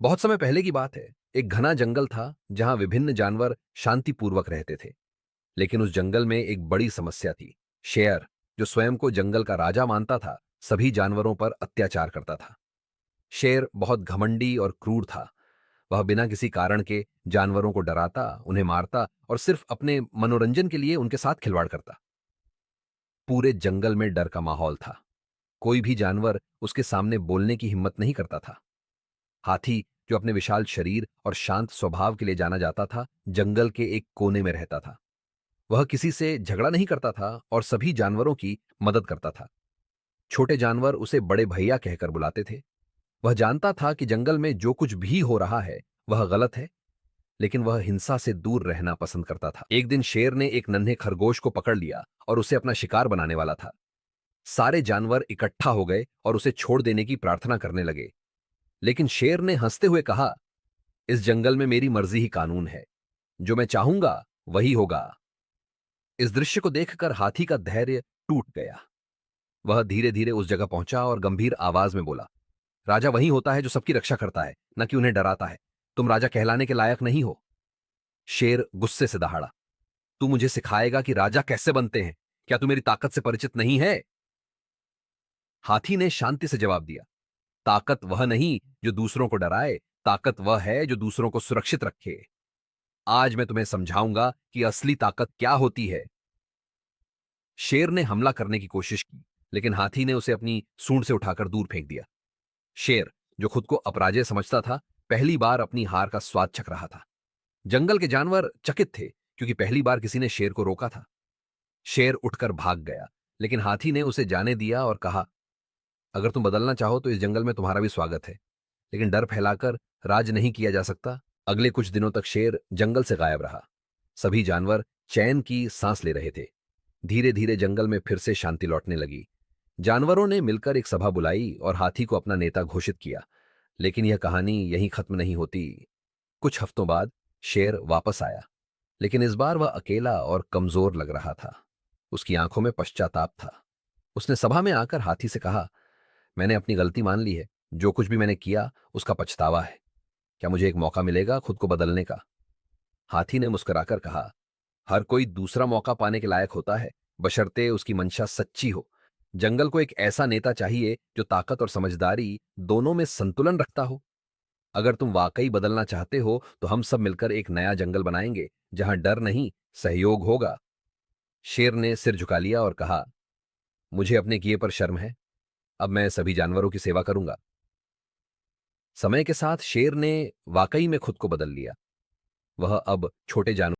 बहुत समय पहले की बात है। एक घना जंगल था जहां विभिन्न जानवर शांतिपूर्वक रहते थे। लेकिन उस जंगल में एक बड़ी समस्या थी। शेर, जो स्वयं को जंगल का राजा मानता था, सभी जानवरों पर अत्याचार करता था। शेर बहुत घमंडी और क्रूर था। वह बिना किसी कारण के जानवरों को डराता, उन्हें मारता और सिर्फ अपने मनोरंजन के लिए उनके साथ खिलवाड़ करता। पूरे जंगल में डर का माहौल था। कोई भी जानवर उसके सामने बोलने की हिम्मत नहीं करता था। हाथी, जो अपने विशाल शरीर और शांत स्वभाव के लिए जाना जाता था, जंगल के एक कोने में रहता था। वह किसी से झगड़ा नहीं करता था और सभी जानवरों की मदद करता था। छोटे जानवर उसे बड़े भैया कहकर बुलाते थे। वह जानता था कि जंगल में जो कुछ भी हो रहा है वह गलत है, लेकिन वह हिंसा से दूर रहना पसंद करता था। एक दिन शेर ने एक नन्हे खरगोश को पकड़ लिया और उसे अपना शिकार बनाने वाला था। सारे जानवर इकट्ठा हो गए और उसे छोड़ देने की प्रार्थना करने लगे। लेकिन शेर ने हंसते हुए कहा, इस जंगल में मेरी मर्जी ही कानून है। जो मैं चाहूंगा वही होगा। इस दृश्य को देखकर हाथी का धैर्य टूट गया। वह धीरे धीरे उस जगह पहुंचा और गंभीर आवाज में बोला, राजा वही होता है जो सबकी रक्षा करता है, न कि उन्हें डराता है। तुम राजा कहलाने के लायक नहीं हो। शेर गुस्से से दहाड़ा, तू मुझे सिखाएगा कि राजा कैसे बनते हैं? क्या तू मेरी ताकत से परिचित नहीं है? हाथी ने शांति से जवाब दिया, ताकत वह नहीं जो दूसरों को डराए, ताकत वह है जो दूसरों को सुरक्षित रखे। आज मैं तुम्हें समझाऊंगा कि असली ताकत क्या होती है। शेर ने हमला करने की कोशिश की, लेकिन हाथी ने उसे अपनी सूंड से उठाकर दूर फेंक दिया। शेर, जो खुद को अपराजय समझता था, पहली बार अपनी हार का स्वाद चख रहा था। जंगल के जानवर चकित थे, क्योंकि पहली बार किसी ने शेर को रोका था। शेर उठकर भाग गया, लेकिन हाथी ने उसे जाने दिया और कहा, अगर तुम बदलना चाहो तो इस जंगल में तुम्हारा भी स्वागत है, लेकिन डर फैलाकर राज नहीं किया जा सकता। अगले कुछ दिनों तक शेर जंगल से गायब रहा। सभी जानवर चैन की सांस ले रहे थे। धीरे धीरे जंगल में फिर से शांति लौटने लगी। जानवरों ने मिलकर एक सभा बुलाई और हाथी को अपना नेता घोषित किया। लेकिन यह कहानी यहीं खत्म नहीं होती। कुछ हफ्तों बाद शेर वापस आया, लेकिन इस बार वह अकेला और कमजोर लग रहा था। उसकी आंखों में पश्चाताप था। उसने सभा में आकर हाथी से कहा, मैंने अपनी गलती मान ली है। जो कुछ भी मैंने किया उसका पछतावा है। क्या मुझे एक मौका मिलेगा खुद को बदलने का? हाथी ने मुस्कुराकर कहा, हर कोई दूसरा मौका पाने के लायक होता है, बशर्ते उसकी मंशा सच्ची हो। जंगल को एक ऐसा नेता चाहिए जो ताकत और समझदारी दोनों में संतुलन रखता हो। अगर तुम वाकई बदलना चाहते हो तो हम सब मिलकर एक नया जंगल बनाएंगे, जहां डर नहीं, सहयोग होगा। शेर ने सिर झुका लिया और कहा, मुझे अपने किए पर शर्म है। अब मैं सभी जानवरों की सेवा करूंगा। समय के साथ शेर ने वाकई में खुद को बदल लिया। वह अब छोटे जानवर